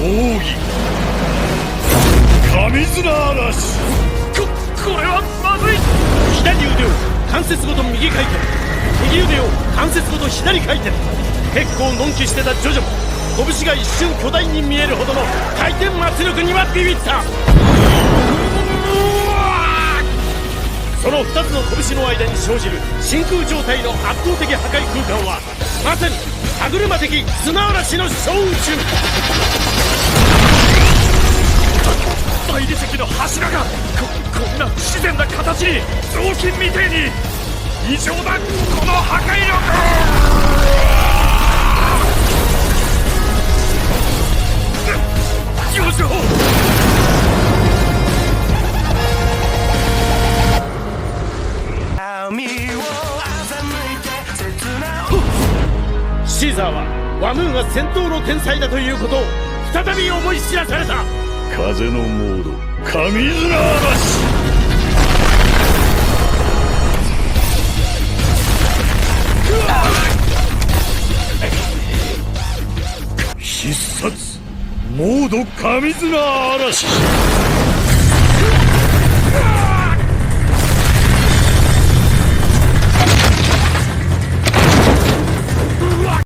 義神綱嵐。これはまずい。左腕を関節ごと右回転、右腕を関節ごと左回転。結構のんきしてたジョジョも拳が一瞬巨大に見えるほどの回転圧力にはビビった。その2つの拳の間に生じる真空状態の圧倒的破壊空間はまさに歯車的砂嵐の小宇宙。大理石の柱がこんな不自然な形に、雑巾みてえに異常だこの破壊力。ジョジョ、シーザーはワムーンが戦闘の天才だということを再び思い知らされた。風のモード神綱嵐。必殺モード神綱嵐。